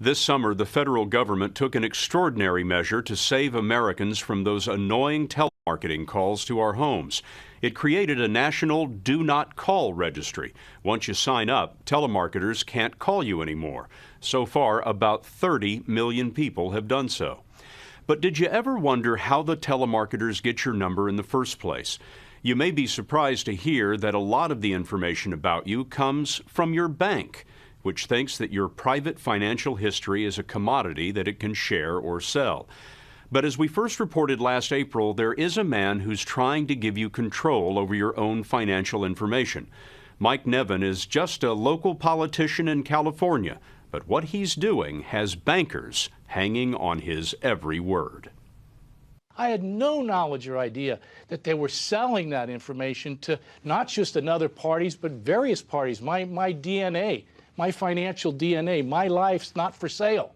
This summer, the federal government took an extraordinary measure to save Americans from those annoying telemarketing calls to our homes. It created a national do not call registry. Once you sign up, telemarketers can't call you anymore. So far, about 30 million people have done so. But did you ever wonder how the telemarketers get your number in the first place? You may be surprised to hear that a lot of the information about you comes from your bank, which thinks that your private financial history is a commodity that it can share or sell. But as we first reported last April, there is a man who's trying to give you control over your own financial information. Mike Nevin is just a local politician in California, but what he's doing has bankers hanging on his every word. I had no knowledge or idea that they were selling that information to not just another parties, but various parties. My DNA. My financial DNA, my life's not for sale.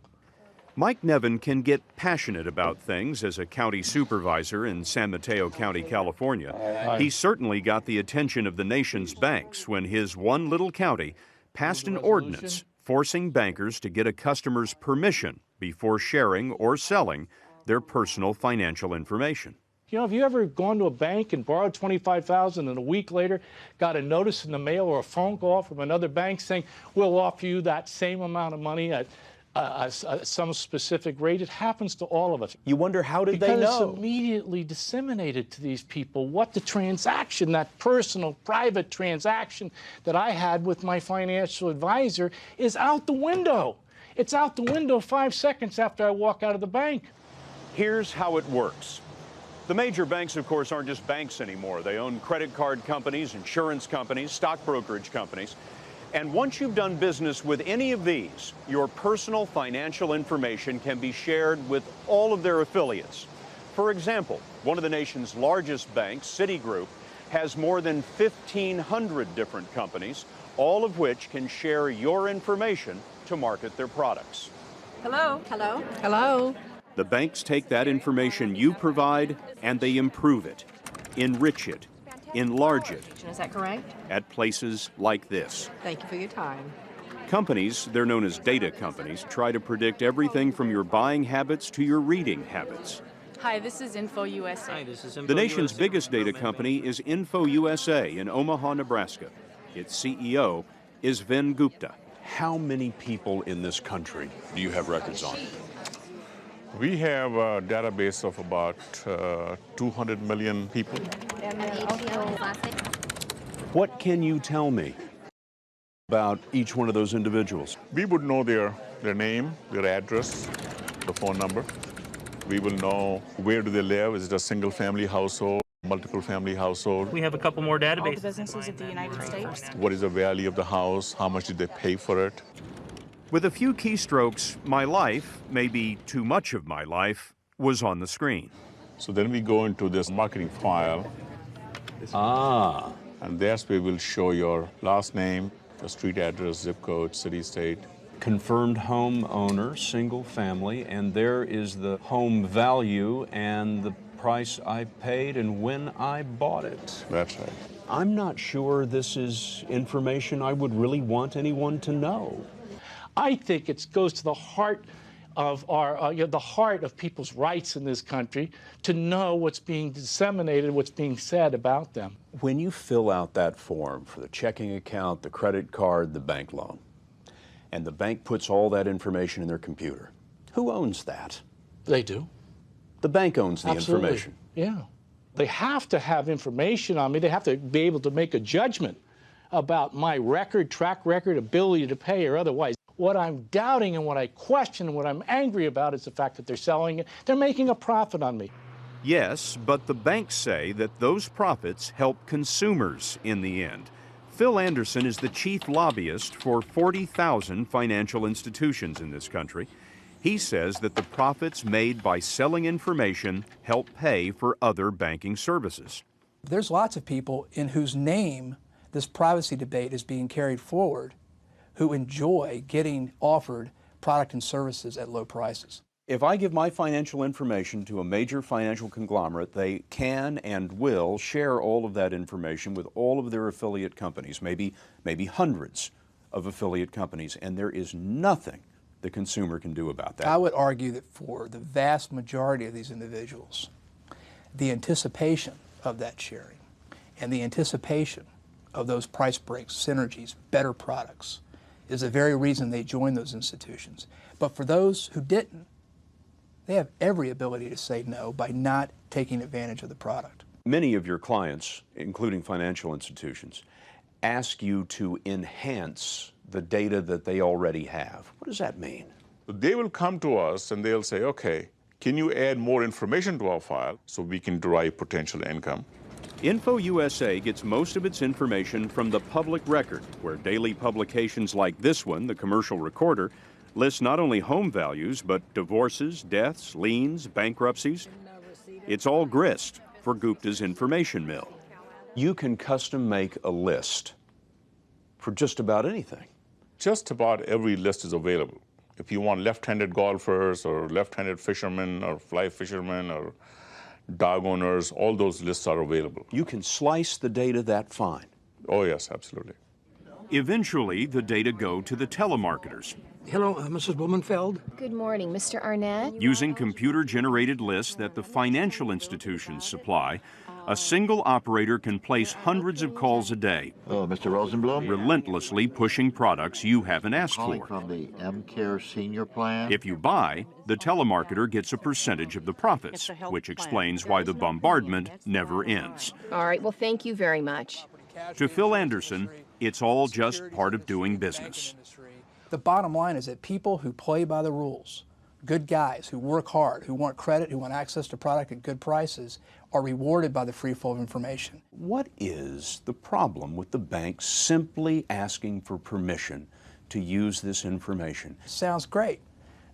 Mike Nevin can get passionate about things as a county supervisor in San Mateo County, California. He certainly got the attention of the nation's banks when his one little county passed an ordinance forcing bankers to get a customer's permission before sharing or selling their personal financial information. You know, have you ever gone to a bank and borrowed $25,000 and a week later got a notice in the mail or a phone call from another bank saying, we'll offer you that same amount of money at some specific rate? It happens to all of us. You wonder, how did they know? Because it's immediately disseminated to these people what the transaction, that personal, private transaction that I had with my financial advisor is out the window. It's out the window 5 seconds after I walk out of the bank. Here's how it works. The major banks, of course, aren't just banks anymore. They own credit card companies, insurance companies, stock brokerage companies. And once you've done business with any of these, your personal financial information can be shared with all of their affiliates. For example, one of the nation's largest banks, Citigroup, has more than 1,500 different companies, all of which can share your information to market their products. Hello. Hello. Hello. The banks take that information you provide and they improve it, enrich it, enlarge it. Is that correct? At places like this. Thank you for your time. Companies, they're known as data companies, try to predict everything from your buying habits to your reading habits. Hi, this is Info USA. Hi, this is Info The nation's USA. biggest data company is Info USA in Omaha, Nebraska. Its CEO is Vin Gupta. How many people in this country do you have records on? We have a database of about 200 million people. What can you tell me about each one of those individuals? We would know their name, their address, the phone number. We will know where do they live. Is it a single family household, multiple family household? We have a couple more databases. All the businesses of the United States. What is the value of the house? How much did they pay for it? With a few keystrokes, my life, maybe too much of my life, was on the screen. So then we go into this marketing file. And that's where we'll show your last name, the street address, zip code, city, state. Confirmed home owner, single family, and there is the home value and the price I paid and when I bought it. That's right. I'm not sure this is information I would really want anyone to know. I think it goes to the heart of our, the heart of people's rights in this country to know what's being disseminated, what's being said about them. When you fill out that form for the checking account, the credit card, the bank loan, and the bank puts all that information in their computer, who owns that? They do. The bank owns the Absolutely. information. Yeah. They have to have information on me. They have to be able to make a judgment about my record, track record, ability to pay or otherwise. What I'm doubting and what I question and what I'm angry about is the fact that they're selling it. They're making a profit on me. Yes, but the banks say that those profits help consumers in the end. Phil Anderson is the chief lobbyist for 40,000 financial institutions in this country. He says that the profits made by selling information help pay for other banking services. There's lots of people in whose name this privacy debate is being carried forward who enjoy getting offered product and services at low prices. If I give my financial information to a major financial conglomerate, they can and will share all of that information with all of their affiliate companies, maybe hundreds of affiliate companies, and there is nothing the consumer can do about that? I would argue that for the vast majority of these individuals, the anticipation of that sharing and the anticipation of those price breaks, synergies, better products is the very reason they join those institutions. But for those who didn't, they have every ability to say no by not taking advantage of the product. Many of your clients, including financial institutions, ask you to enhance the data that they already have. What does that mean? They will come to us and they'll say, okay, can you add more information to our file so we can derive potential income? InfoUSA gets most of its information from the public record, where daily publications like this one, the Commercial Recorder, list not only home values, but divorces, deaths, liens, bankruptcies. It's all grist for Gupta's information mill. You can custom make a list for just about anything. Just about every list is available. If you want left-handed golfers or left-handed fishermen or fly fishermen or dog owners, all those lists are available. You can slice the data that fine. Oh yes, absolutely. Eventually, the data go to the telemarketers. Hello, Mrs. Blumenfeld. Good morning, Mr. Arnett. Using computer-generated lists that the financial institutions supply, a single operator can place hundreds of calls a day. Oh, Mr. Rosenblum? Relentlessly pushing products you haven't asked Calling for. from the M-Care Senior Plan. If you buy, the telemarketer gets a percentage of the profits, which explains why the bombardment never ends. All right, well, thank you very much. To Phil Anderson, it's all just part of doing business. The bottom line is that people who play by the rules, good guys who work hard, who want credit, who want access to product at good prices, are rewarded by the free flow of information. What is the problem with the bank simply asking for permission to use this information? Sounds great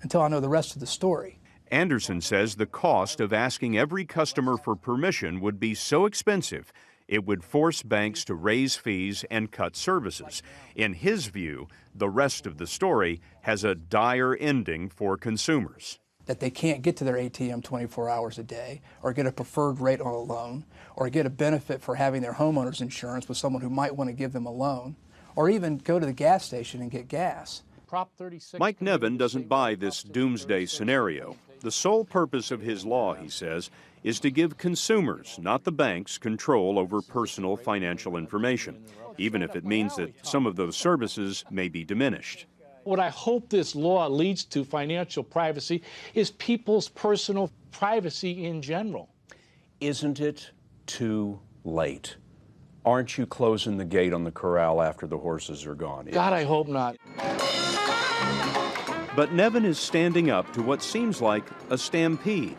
until I know the rest of the story. Anderson says the cost of asking every customer for permission would be so expensive it would force banks to raise fees and cut services. In his view, the rest of the story has a dire ending for consumers. That they can't get to their ATM 24 hours a day, or get a preferred rate on a loan, or get a benefit for having their homeowner's insurance with someone who might want to give them a loan, or even go to the gas station and get gas. Prop 36. Mike Nevin doesn't buy this doomsday scenario. The sole purpose of his law, he says, is to give consumers, not the banks, control over personal financial information, even if it means that some of those services may be diminished. What I hope this law leads to financial privacy is people's personal privacy in general. Isn't it too late? Aren't you closing the gate on the corral after the horses are gone? God, I hope not. But Nevin is standing up to what seems like a stampede.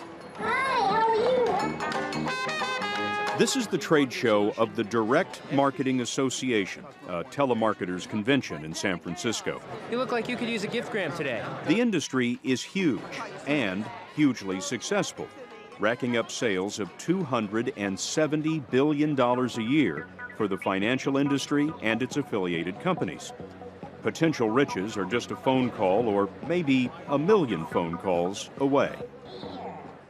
This is the trade show of the Direct Marketing Association, a telemarketers convention in San Francisco. You look like you could use a gift gram today. The industry is huge and hugely successful, racking up sales of $270 billion a year for the financial industry and its affiliated companies. Potential riches are just a phone call or maybe a million phone calls away.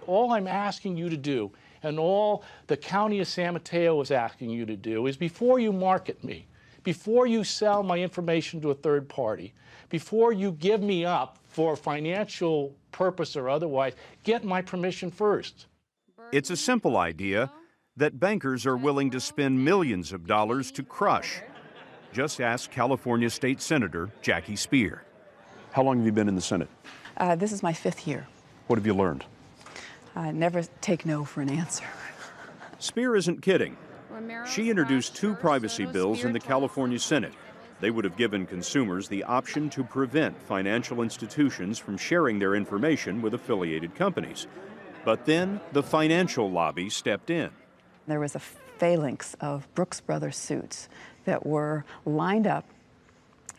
All I'm asking you to do, and all the county of San Mateo is asking you to do, is before you market me, before you sell my information to a third party, before you give me up for financial purpose or otherwise, get my permission first. It's a simple idea that bankers are willing to spend millions of dollars to crush. Just ask California State Senator Jackie Speer. How long have you been in the Senate? This is my 5th year. What have you learned? Never take no for an answer. Speer isn't kidding. She introduced 2 privacy bills in the California Senate. They would have given consumers the option to prevent financial institutions from sharing their information with affiliated companies. But then the financial lobby stepped in. There was a phalanx of Brooks Brothers suits that were lined up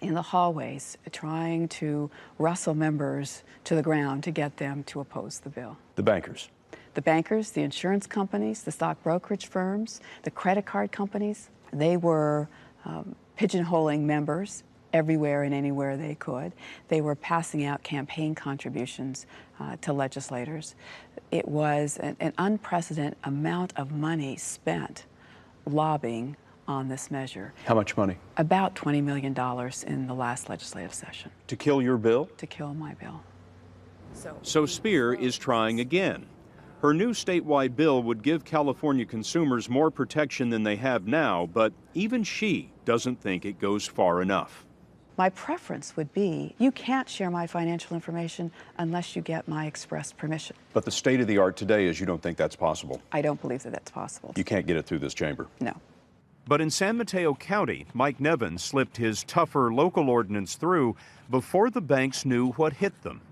in the hallways trying to wrestle members to the ground to get them to oppose the bill. The bankers. The bankers, the insurance companies, the stock brokerage firms, the credit card companies, they were pigeonholing members everywhere and anywhere they could. They were passing out campaign contributions to legislators. It was an unprecedented amount of money spent lobbying on this measure. How much money? About $20 million in the last legislative session. To kill your bill? To kill my bill. So Spear is trying again. Her new statewide bill would give California consumers more protection than they have now, but even she doesn't think it goes far enough. My preference would be you can't share my financial information unless you get my express permission. But the state of the art today is you don't think that's possible. I don't believe that that's possible. You can't get it through this chamber. No. But in San Mateo County, Mike Nevin slipped his tougher local ordinance through before the banks knew what hit them.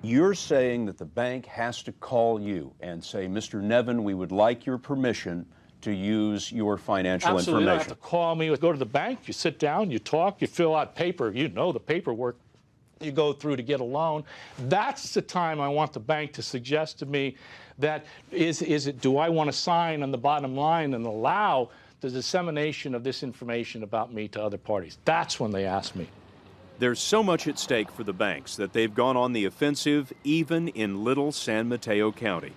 You're saying that the bank has to call you and say, Mr. Nevin, we would like your permission to use your financial Absolutely. You don't have information. to call me. Go to the bank, you sit down, you talk, you fill out paper. You know the paperwork you go through to get a loan. That's the time I want the bank to suggest to me that do I want to sign on the bottom line and allow the dissemination of this information about me to other parties. That's when they ask me. There's so much at stake for the banks that they've gone on the offensive even in little San Mateo County.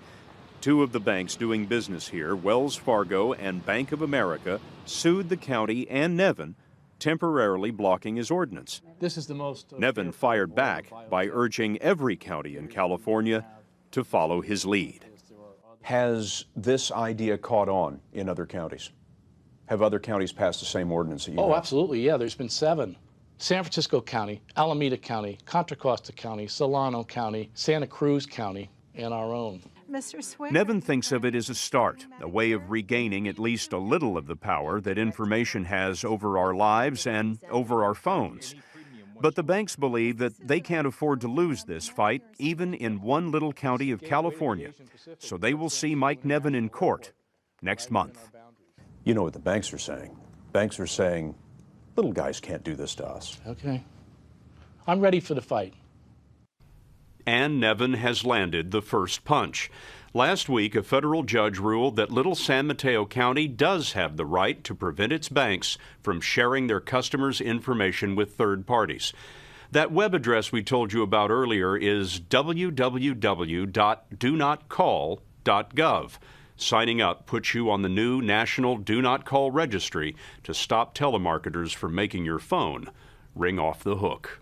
Two of the banks doing business here, Wells Fargo and Bank of America, sued the county and Nevin, temporarily blocking his ordinance. This is the most Nevin fired back by urging every county in California to follow his lead. Has this idea caught on in other counties? Have other counties passed the same ordinance that you have? Oh, absolutely, yeah. There's been 7. San Francisco County, Alameda County, Contra Costa County, Solano County, Santa Cruz County, and our own. Nevin thinks of it as a start, a way of regaining at least a little of the power that information has over our lives and over our phones. But the banks believe that they can't afford to lose this fight, even in one little county of California. So they will see Mike Nevin in court next month. You know what the banks are saying. Banks are saying, little guys can't do this to us. Okay. I'm ready for the fight. And Nevin has landed the first punch. Last week, a federal judge ruled that Little San Mateo County does have the right to prevent its banks from sharing their customers' information with third parties. That web address we told you about earlier is www.donotcall.gov. Signing up puts you on the new National Do Not Call Registry to stop telemarketers from making your phone ring off the hook.